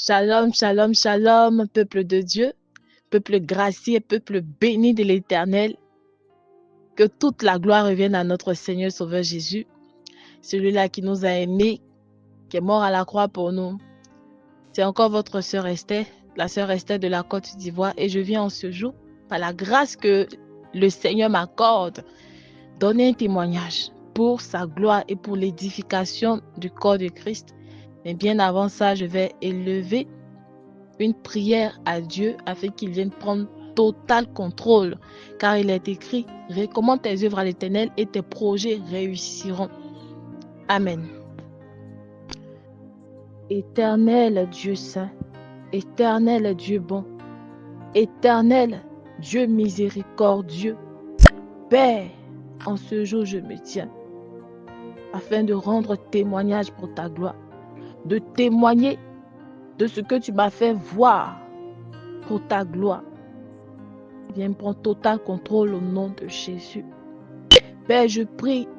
Shalom, shalom, shalom, peuple de Dieu, peuple gracié, peuple béni de l'Éternel. Que toute la gloire revienne à notre Seigneur Sauveur Jésus, celui-là qui nous a aimés, qui est mort à la croix pour nous. C'est encore votre sœur Esther, la sœur Esther de la Côte d'Ivoire, et je viens en ce jour, par la grâce que le Seigneur m'accorde, donner un témoignage pour sa gloire et pour l'édification du corps de Christ. Mais bien avant ça, je vais élever une prière à Dieu afin qu'il vienne prendre total contrôle, car il est écrit: recommande tes œuvres à l'Éternel et tes projets réussiront. Amen. Éternel Dieu saint, éternel Dieu bon, éternel Dieu miséricordieux, Père, en ce jour je me tiens afin de rendre témoignage pour ta gloire, de témoigner de ce que tu m'as fait voir pour ta gloire. Viens prendre total contrôle au nom de Jésus. Père, je prie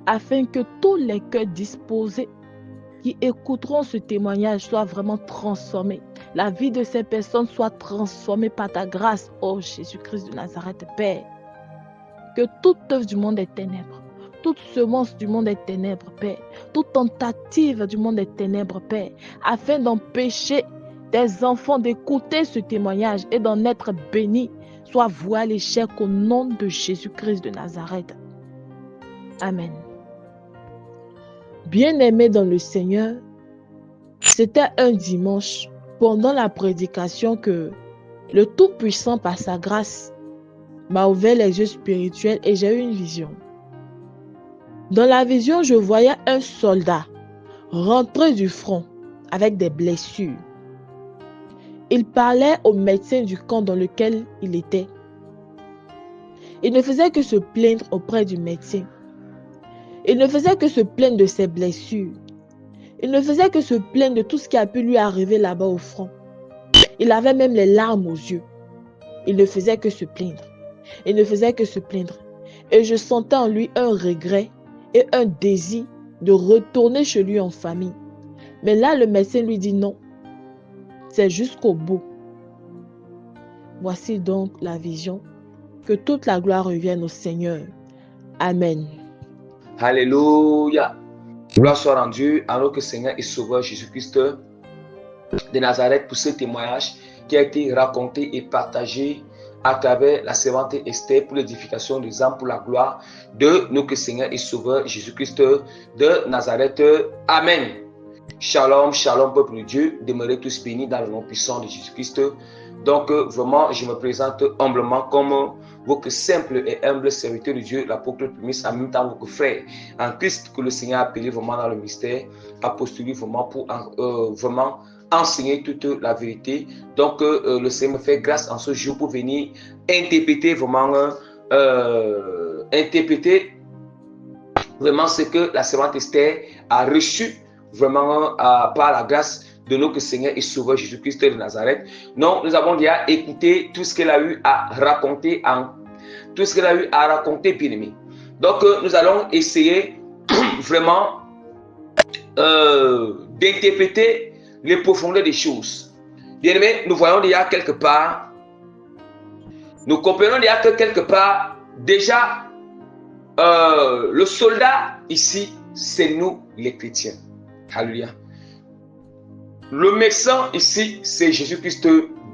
afin que tous les cœurs disposés qui écouteront ce témoignage soient vraiment transformés. La vie de ces personnes soit transformée par ta grâce, ô Jésus-Christ de Nazareth, Père. Que toute œuvre du monde est ténèbres, toute semence du monde est ténèbres, Père. Toute tentative du monde est ténèbres, Père, afin d'empêcher des enfants d'écouter ce témoignage et d'en être bénis, soit voué à l'échec au nom de Jésus-Christ de Nazareth. Amen. Bien-aimés dans le Seigneur, c'était un dimanche pendant la prédication que le Tout-Puissant par sa grâce m'a ouvert les yeux spirituels et j'ai eu une vision. Dans la vision, je voyais un soldat rentrer du front avec des blessures. Il parlait au médecin du camp dans lequel il était. Il ne faisait que se plaindre auprès du médecin. Il ne faisait que se plaindre de ses blessures. Il ne faisait que se plaindre de tout ce qui a pu lui arriver là-bas au front. Il avait même les larmes aux yeux. Il ne faisait que se plaindre. Il ne faisait que se plaindre. Et je sentais en lui un regret et un désir de retourner chez lui en famille. Mais là, le médecin lui dit non. C'est jusqu'au bout. Voici donc la vision. Que toute la gloire revienne au Seigneur. Amen. Alléluia. Gloire soit rendue à notre Seigneur et Sauveur Jésus-Christ de Nazareth pour ce témoignage qui a été raconté et partagé à travers la servante Esther pour l'édification des âmes pour la gloire de notre Seigneur et Sauveur Jésus-Christ de Nazareth. Amen. Shalom, shalom, peuple de Dieu. Demeurez tous bénis dans le nom puissant de Jésus-Christ. Donc, vraiment, je me présente humblement comme votre simple et humble serviteur de Dieu, l'apôtre Primus, en même temps votre frère en Christ que le Seigneur a appelé vraiment dans le mystère, apostolique vraiment pour vraiment enseigner toute la vérité. Donc, le Seigneur me fait grâce en ce jour pour venir interpréter vraiment, ce que la servante Esther a reçu vraiment par la grâce de notre Seigneur et Sauveur Jésus-Christ de Nazareth. Donc, nous avons déjà écouté tout ce qu'elle a eu à raconter, bien aimé. Donc, nous allons essayer vraiment d'interpréter les profondeurs des choses. Bien aimé, nous voyons déjà quelque part, nous comprenons déjà que quelque part, déjà, le soldat ici, c'est nous les chrétiens. Alléluia. Le médecin ici, c'est Jésus-Christ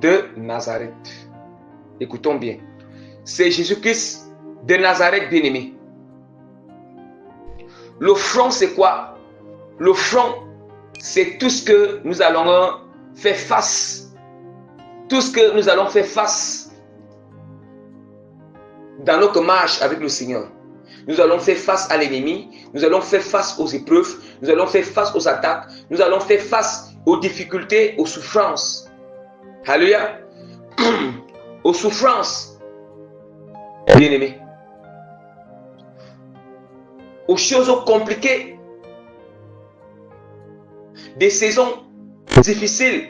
de Nazareth. Écoutons bien. C'est Jésus-Christ de Nazareth, bien-aimé. Le front, c'est quoi? Le front, c'est tout ce que nous allons faire face. Tout ce que nous allons faire face dans notre marche avec le Seigneur. Nous allons faire face à l'ennemi, nous allons faire face aux épreuves, nous allons faire face aux attaques, nous allons faire face aux difficultés, aux souffrances. Alléluia. Aux souffrances, bien-aimés. Aux choses compliquées. Des saisons difficiles.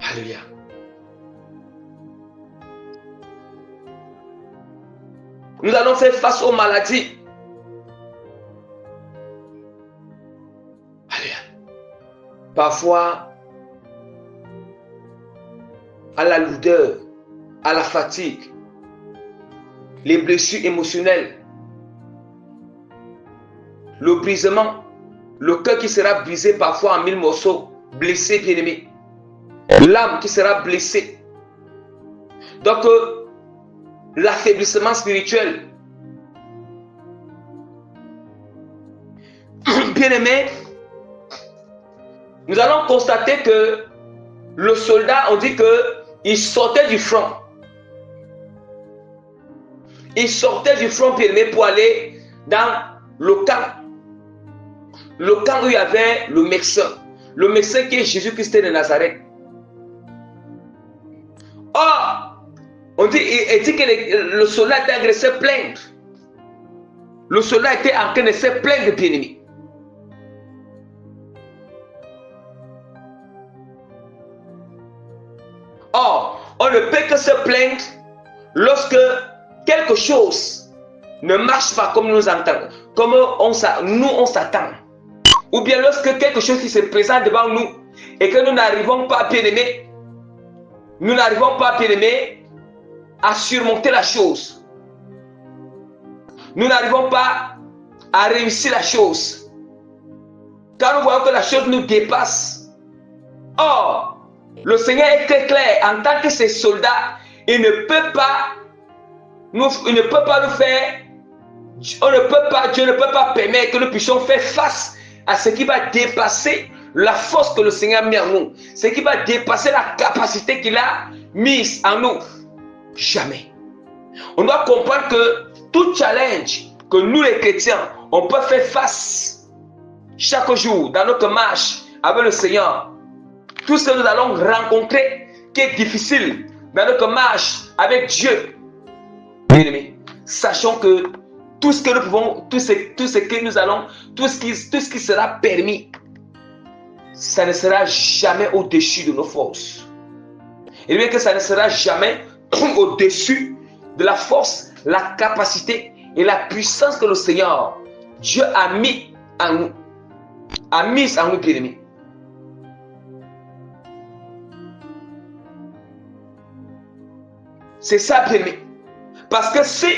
Alléluia. Nous allons faire face aux maladies. Alléluia. parfois à la lourdeur, à la fatigue, les blessures émotionnelles, le brisement, le cœur qui sera brisé parfois en 1000 morceaux, blessé, bien-aimé, l'âme qui sera blessée. Donc, l'affaiblissement spirituel. Bien-aimé, nous allons constater que le soldat, on dit qu'il sortait du front. Il sortait du front, bien-aimé, pour aller dans le camp. Le camp où il y avait le médecin. Le médecin qui est Jésus-Christ de Nazareth. Or, on dit, il dit que le soldat était agressé plaindre. Le soldat était en train de se plaindre, bien-aimé. Or, on ne peut que se plaindre lorsque quelque chose ne marche pas comme nous entendons, comme nous on s'attend. Ou bien lorsque quelque chose qui se présente devant nous et que nous n'arrivons pas, bien-aimés, nous n'arrivons pas, bien-aimés, à surmonter la chose. Nous n'arrivons pas à réussir la chose. Car nous voyons que la chose nous dépasse. Or, le Seigneur est très clair. En tant que ses soldats, il ne peut pas nous faire, Dieu ne peut pas permettre que nous puissions faire face à ce qui va dépasser la force que le Seigneur a mis en nous, ce qui va dépasser la capacité qu'il a mise en nous. Jamais. On doit comprendre que tout challenge que nous les chrétiens, on peut faire face chaque jour dans notre marche avec le Seigneur. Tout ce que nous allons rencontrer qui est difficile dans notre marche avec Dieu. Bien-aimés, sachons que tout ce que nous pouvons, tout ce que nous allons, tout ce qui sera permis, ça ne sera jamais au-dessus de nos forces. Et bien que ça ne sera jamais au-dessus de la force, la capacité et la puissance que le Seigneur, Dieu a mis en nous. A mis en nous, bien-aimés. C'est ça, bien-aimés. Parce que si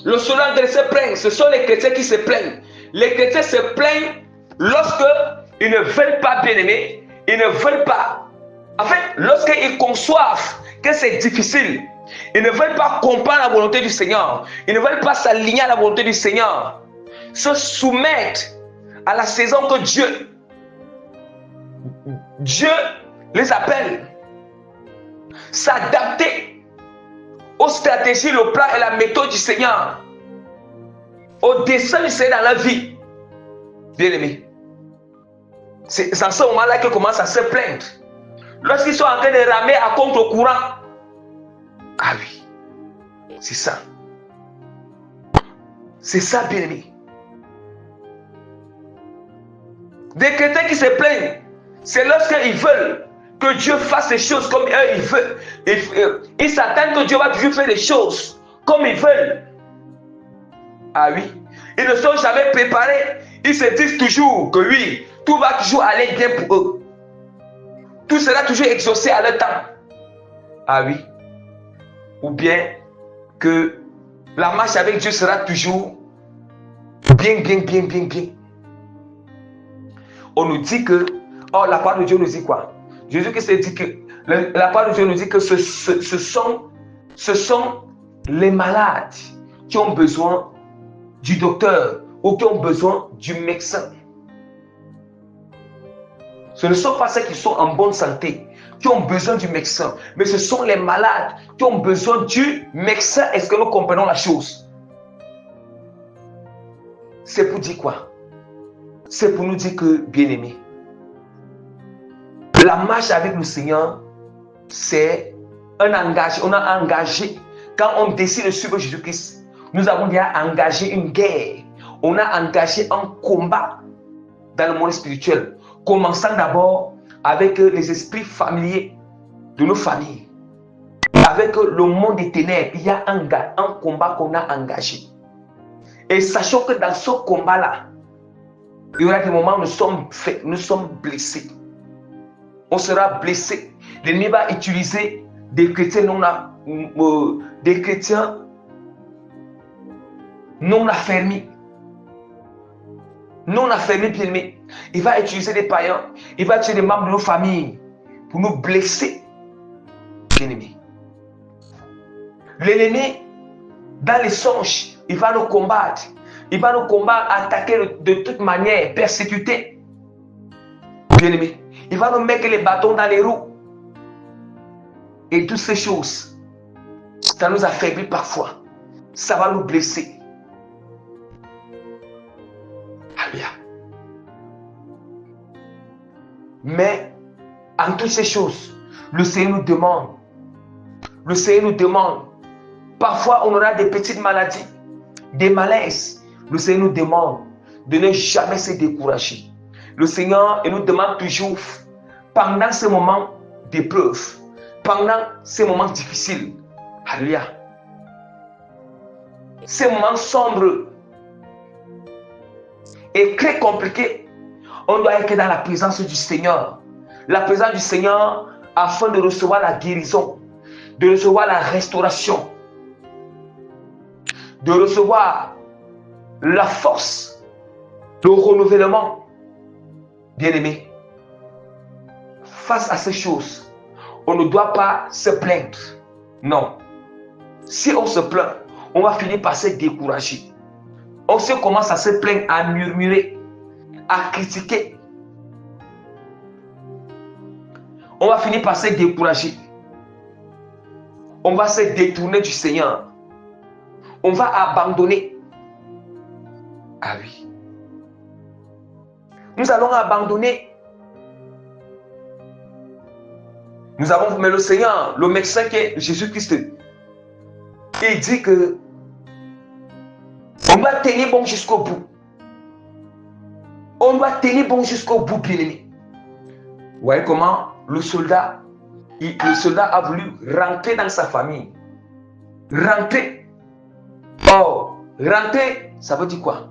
le soldat se plaigne, ce sont les chrétiens qui se plaignent. Les chrétiens se plaignent lorsque ils ne veulent pas, bien-aimés, ils ne veulent pas. En fait, lorsqu'ils conçoivent que c'est difficile, ils ne veulent pas comprendre la volonté du Seigneur. Ils ne veulent pas s'aligner à la volonté du Seigneur. Se soumettre à la saison que Dieu les appelle. S'adapter aux stratégies, le plan et la méthode du Seigneur, au dessein du Seigneur dans la vie. Bien-aimés, c'est en ce moment-là qu'ils commencent à se plaindre. Lorsqu'ils sont en train de ramer à contre-courant. Ah oui, c'est ça. C'est ça, bien-aimés. Des chrétiens qui se plaignent, c'est lorsqu'ils veulent que Dieu fasse les choses comme eux ils veulent. Ils s'attendent que Dieu va toujours faire les choses comme ils veulent. Ah oui. Ils ne sont jamais préparés. Ils se disent toujours que oui, tout va toujours aller bien pour eux. Tout sera toujours exaucé à leur temps. Ah oui. Ou bien que la marche avec Dieu sera toujours bien. On nous dit que, oh, la parole de Dieu nous dit quoi? Jésus-Christ dit que la parole de Dieu nous dit que ce sont les malades qui ont besoin du docteur ou qui ont besoin du médecin. Ce ne sont pas ceux qui sont en bonne santé qui ont besoin du médecin, mais ce sont les malades qui ont besoin du médecin. Est-ce que nous comprenons la chose? C'est pour dire quoi? C'est pour nous dire que, bien-aimés, la marche avec le Seigneur, c'est un engagement. On a engagé, quand on décide de suivre Jésus-Christ, nous avons déjà engagé une guerre. On a engagé un combat dans le monde spirituel. Commençant d'abord avec les esprits familiers de nos familles. Avec le monde des ténèbres, il y a un combat qu'on a engagé. Et sachons que dans ce combat-là, Il y aura des moments où nous sommes blessés. On sera blessé. L'ennemi va utiliser des chrétiens non affermis. Non affermis, bien aimés. Il va utiliser des païens. Il va utiliser des membres de nos familles pour nous blesser, bien aimés. L'ennemi, dans les songes, il va nous combattre. Il va nous combattre, attaquer de toute manière, persécuter. Bien aimé. Il va nous mettre les bâtons dans les roues. Et toutes ces choses, ça nous affaiblit parfois. Ça va nous blesser. Alléluia. Mais, en toutes ces choses, le Seigneur nous demande. Le Seigneur nous demande. Parfois, on aura des petites maladies, des malaises. Le Seigneur nous demande de ne jamais se décourager. Le Seigneur nous demande toujours, pendant ces moments d'épreuve, pendant ces moments difficiles, alléluia, ces moments sombres et très compliqués, on doit être dans la présence du Seigneur. La présence du Seigneur afin de recevoir la guérison, de recevoir la restauration, de recevoir la force, le renouvellement. Bien-aimé, face à ces choses, on ne doit pas se plaindre. Non. Si on se plaint, on va finir par se décourager. On se commence à se plaindre, à murmurer, à critiquer. On va finir par se décourager. On va se détourner du Seigneur. On va abandonner. Ah oui. Nous allons abandonner. Nous avons, mais le Seigneur, le médecin qui est Jésus-Christ, il dit que on doit tenir bon jusqu'au bout. On doit tenir bon jusqu'au bout, bien-aimé. Vous voyez comment le soldat a voulu rentrer dans sa famille. Rentrer. Oh, rentrer, ça veut dire quoi?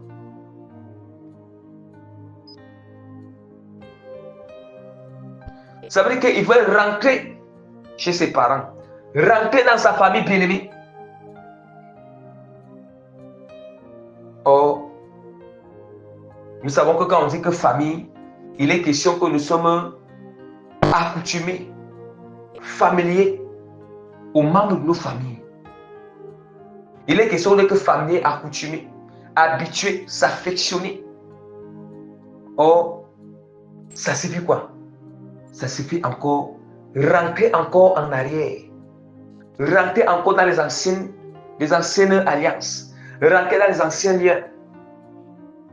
Ça veut dire qu'il veut rentrer chez ses parents. Rentrer dans sa famille, bien-aimée. Oh, nous savons que quand on dit que famille, il est question que nous sommes accoutumés, familiers aux membres de nos familles. Il est question de que familier, accoutumé, habitué, s'affectionner. Oh, ça signifie quoi? Ça signifie encore rentrer encore en arrière, rentrer encore dans les anciennes alliances, rentrer dans les anciens liens.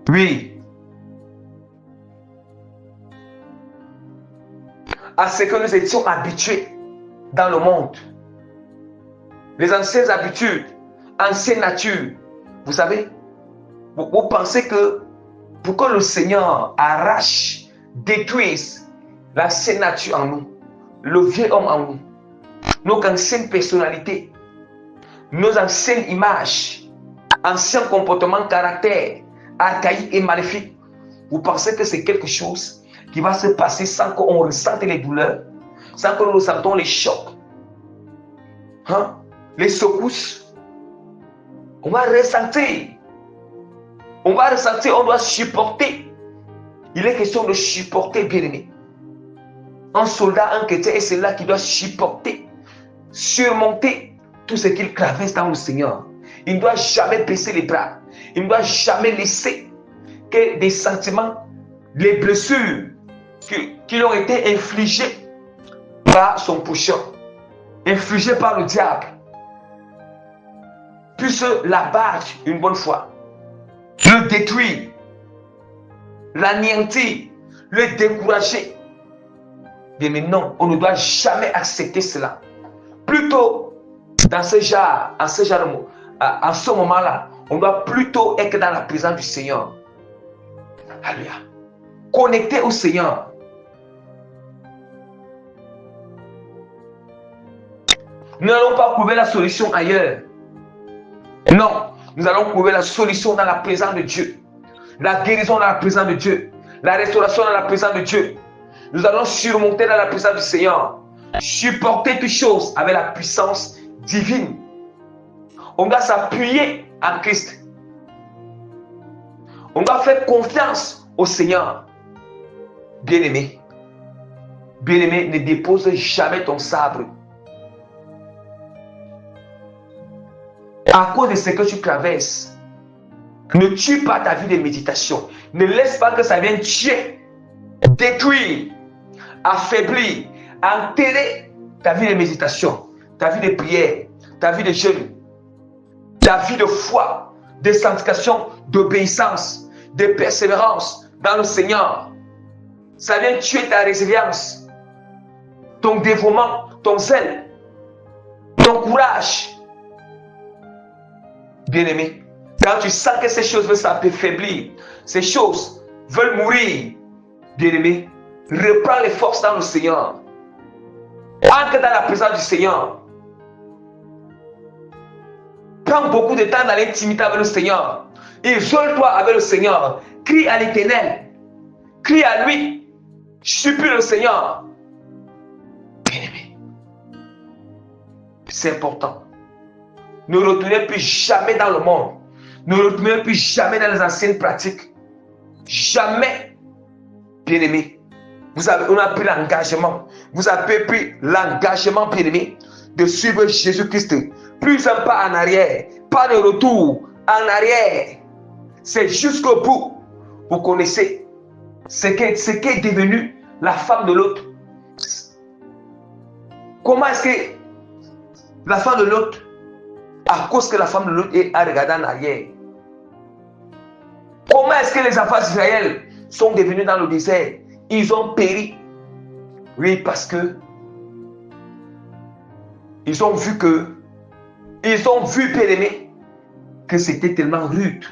Oui. À ce que nous étions habitués dans le monde. Les anciennes habitudes, ancienne nature. Vous savez, vous pensez que pour que le Seigneur arrache, détruise l'ancienne nature en nous, le vieux homme en nous, nos anciennes personnalités, nos anciennes images, anciens comportements, caractères, archaïques et maléfiques, vous pensez que c'est quelque chose qui va se passer sans qu'on ressente les douleurs, sans que nous ressentons les chocs, hein? Les secousses. On va ressentir. On va ressentir, on doit supporter. Il est question de supporter, bien-aimé. Un soldat, un chrétien, et c'est là qu'il doit supporter, surmonter tout ce qu'il traverse dans le Seigneur. Il ne doit jamais baisser les bras. Il ne doit jamais laisser que des sentiments, les blessures qui ont été infligées par son prochain, infligées par le diable, puisse l'abattre une bonne fois, le détruire, l'anéantir, le décourager. Mais non, on ne doit jamais accepter cela. Plutôt, dans ce genre, en ce moment-là, on doit plutôt être dans la présence du Seigneur. Alléluia. Connecté au Seigneur. Nous n'allons pas trouver la solution ailleurs. Non, nous allons trouver la solution dans la présence de Dieu. La guérison dans la présence de Dieu. La restauration dans la présence de Dieu. Nous allons surmonter dans la présence du Seigneur. Supporter toutes choses avec la puissance divine. On doit s'appuyer en Christ. On doit faire confiance au Seigneur. Bien-aimé, bien-aimé, ne dépose jamais ton sabre. À cause de ce que tu traverses, ne tue pas ta vie de méditation. Ne laisse pas que ça vienne tuer, détruire, affaiblir, enterrer ta vie de méditation, ta vie de prière, ta vie de jeûne, ta vie de foi, de sanctification, d'obéissance, de persévérance dans le Seigneur. Ça vient tuer ta résilience, ton dévouement, ton zèle, ton courage. Bien-aimé, quand tu sens que ces choses veulent s'affaiblir, ces choses veulent mourir, bien-aimé, reprends les forces dans le Seigneur. Entre dans la présence du Seigneur. Prends beaucoup de temps dans l'intimité avec le Seigneur. Isole-toi avec le Seigneur. Crie à l'Éternel. Crie à lui. Supplie le Seigneur. Bien-aimé, c'est important. Ne retournez plus jamais dans le monde. Ne retournez plus jamais dans les anciennes pratiques. Jamais. Bien-aimé, on a pris l'engagement. Vous avez pris l'engagement, bien-aimé, de suivre Jésus-Christ. Plus un pas en arrière. Pas de retour en arrière. C'est jusqu'au bout. Vous connaissez ce qu'est devenu la femme de l'autre. Comment est-ce que la femme de l'autre, à cause que la femme de l'autre a regardé en arrière, comment est-ce que les enfants d'Israël sont devenus dans le désert? Ils ont péri. Oui, parce que ils ont vu, bien-aimé, que c'était tellement rude.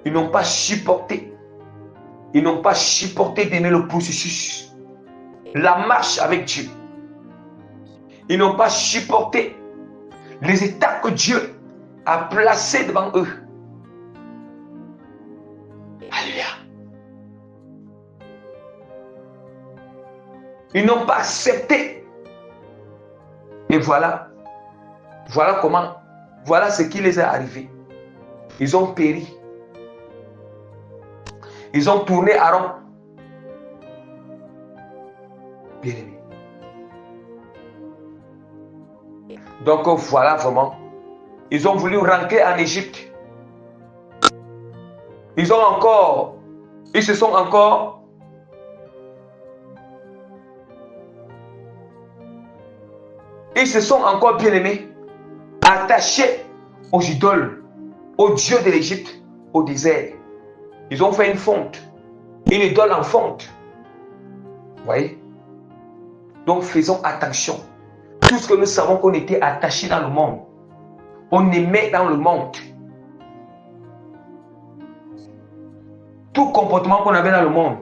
Ils n'ont pas supporté. Ils n'ont pas supporté d'aimer le processus. La marche avec Dieu. Ils n'ont pas supporté les étapes que Dieu a placées devant eux. Alléluia. Ils n'ont pas accepté. Et voilà ce qui les est arrivé. Ils ont péri. Ils ont tourné à rond. Bien-aimé. Donc voilà vraiment. Ils ont voulu rentrer en Égypte. Ils se sont encore bien-aimés, attachés aux idoles, aux dieux de l'Égypte, au désert. Ils ont fait une fonte, une idole en fonte. Vous voyez? Donc faisons attention. Tout ce que nous savons qu'on était attachés dans le monde, on aimait dans le monde. Tout comportement qu'on avait dans le monde,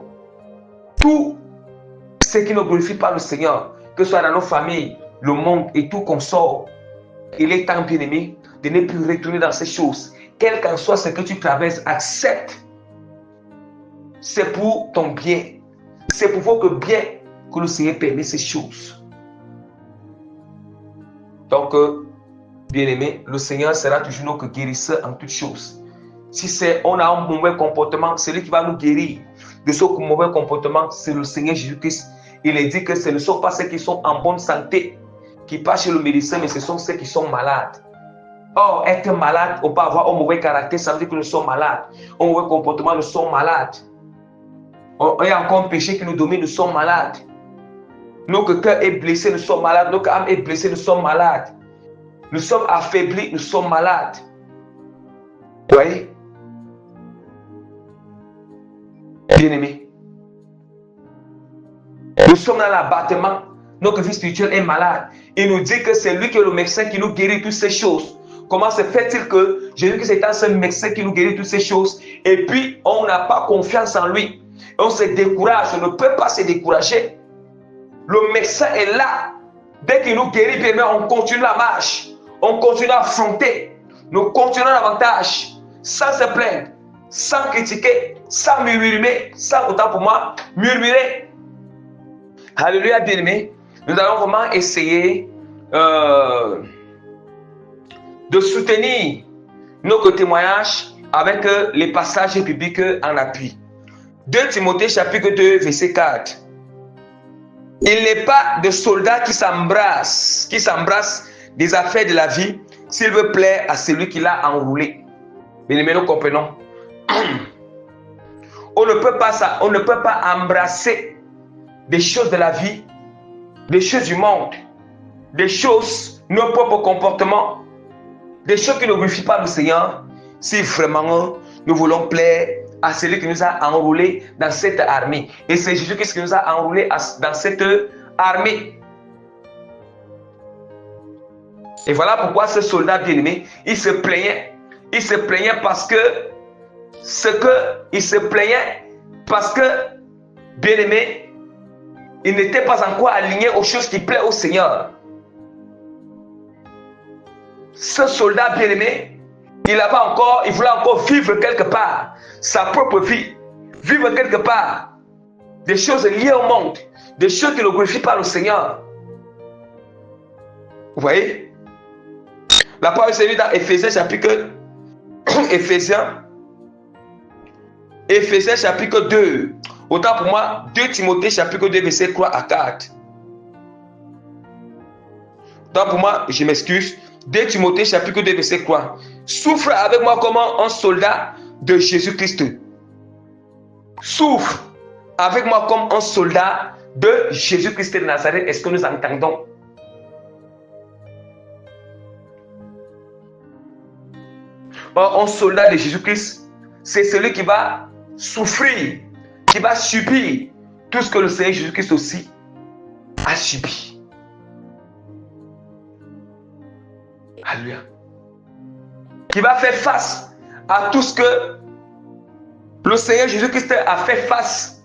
tout ce qui ne glorifie pas le Seigneur, que ce soit dans nos familles, le monde et tout qu'on sort, il est temps, bien-aimé, de ne plus retourner dans ces choses. Quel qu'en soit ce que tu traverses, accepte. C'est pour ton bien. C'est pour votre bien que le Seigneur permet ces choses. Donc, bien-aimé, le Seigneur sera toujours notre guérisseur en toutes choses. Si on a un mauvais comportement, c'est lui qui va nous guérir de ce mauvais comportement. C'est le Seigneur Jésus-Christ. Il est dit que ce ne sont pas ceux qui sont en bonne santé qui passent chez le médecin, mais ce sont ceux qui sont malades. Or, être malade, on peut avoir un mauvais caractère, ça veut dire que nous sommes malades. Un mauvais comportement, nous sommes malades. Il y a encore un péché qui nous domine, nous sommes malades. Notre cœur est blessé, nous sommes malades. Notre âme est blessée, nous sommes malades. Nous sommes affaiblis, nous sommes malades. Vous voyez? Bien-aimés, nous sommes dans l'abattement. Notre vie spirituelle est malade. Il nous dit que c'est lui qui est le médecin qui nous guérit toutes ces choses. Comment se fait-il que Jésus-Christ est ce médecin qui nous guérit toutes ces choses et puis on n'a pas confiance en lui? On se décourage, on ne peut pas se décourager. Le médecin est là. Dès qu'il nous guérit, on continue la marche. On continue à affronter. Nous continuons davantage sans se plaindre, sans critiquer, sans murmurer, sans autant pour moi murmurer. Alléluia, bien-aimé. Nous allons vraiment essayer de soutenir nos témoignages avec les passages bibliques en appui. 2 Timothée chapitre 2 verset 4. Il n'est pas de soldat qui s'embrasse des affaires de la vie s'il veut plaire à celui qui l'a enroulé. Bien-aimés, nous comprenons. On ne peut pas embrasser des choses de la vie, des choses du monde, des choses, nos propres comportements, des choses qui ne glorifient pas le Seigneur, si vraiment nous voulons plaire à celui qui nous a enroulés dans cette armée. Et c'est Jésus-Christ qui nous a enroulés dans cette armée. Et voilà pourquoi ce soldat bien-aimé, il se plaignait. Il se plaignait parce que bien-aimé, il n'était pas encore aligné aux choses qui plaisent au Seigneur. Ce soldat bien-aimé, il voulait encore vivre quelque part sa propre vie, vivre quelque part des choses liées au monde, des choses qui ne glorifient pas le Seigneur. Vous voyez? La parole est dans Éphésiens chapitre 2. Autant pour moi, 2 Timothée chapitre 2 verset 3 à 4. Autant pour moi, je m'excuse. 2 Timothée chapitre 2 verset 3. Souffre avec moi comme un soldat de Jésus-Christ. Souffre avec moi comme un soldat de Jésus-Christ de Nazareth. Est-ce que nous entendons? Or, un soldat de Jésus-Christ, c'est celui qui va souffrir, qui va subir tout ce que le Seigneur Jésus-Christ aussi a subi. Alléluia. Qui va faire face à tout ce que le Seigneur Jésus-Christ a fait face.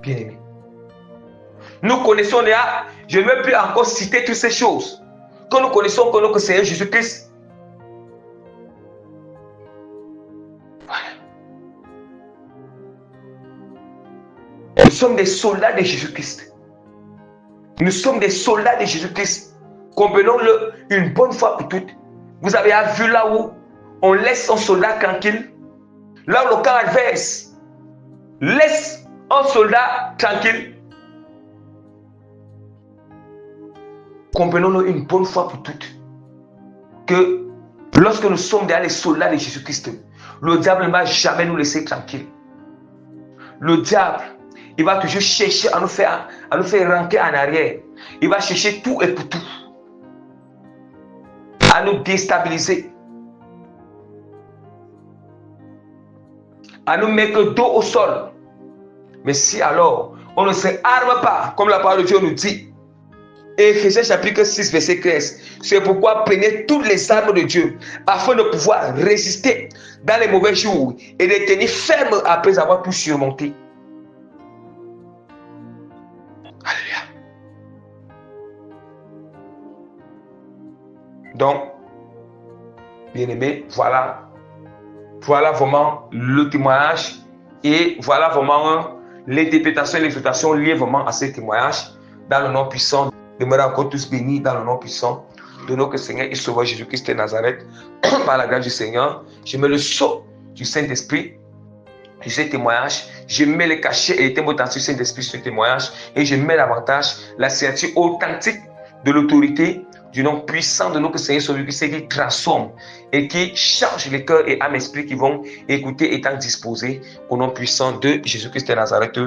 Bien-aimé. Nous connaissons déjà, je ne vais plus encore citer toutes ces choses que nous connaissons que notre Seigneur Jésus-Christ. Voilà. Nous sommes des soldats de Jésus-Christ. Nous sommes des soldats de Jésus-Christ. Comprenons-le une bonne fois pour toutes. Vous avez vu là où on laisse un soldat tranquille, là où le camp adverse laisse un soldat tranquille. Comprenons-le une bonne fois pour toutes que lorsque nous sommes derrière les soldats de Jésus-Christ, le diable ne va jamais nous laisser tranquille. Le diable, il va toujours chercher à nous faire rentrer en arrière. Il va chercher tout et pour tout à nous déstabiliser, à nous mettre dos au sol. Mais si alors on ne se arme pas, comme la parole de Dieu nous dit, Éphésiens chapitre 6 verset 13, c'est pourquoi prenez toutes les armes de Dieu afin de pouvoir résister dans les mauvais jours et de tenir ferme après avoir tout surmonté. Alléluia. Donc, bien-aimés, voilà vraiment le témoignage et voilà vraiment l'interprétation et l'exhortation liées vraiment à ce témoignage dans le nom puissant. Demeurez encore tous bénis dans le nom puissant de notre Seigneur et Sauveur Jésus-Christ de Nazareth. Par la grâce du Seigneur, je mets le sceau du Saint-Esprit sur ce témoignage. Je mets les cachets et les témoins du Saint-Esprit sur ce témoignage. Et je mets davantage la signature authentique de l'autorité du nom puissant de notre Seigneur Sauveur Jésus-Christ qui transforme et qui change les cœurs et âmes, esprits qui vont écouter étant disposés au nom puissant de Jésus-Christ de Nazareth.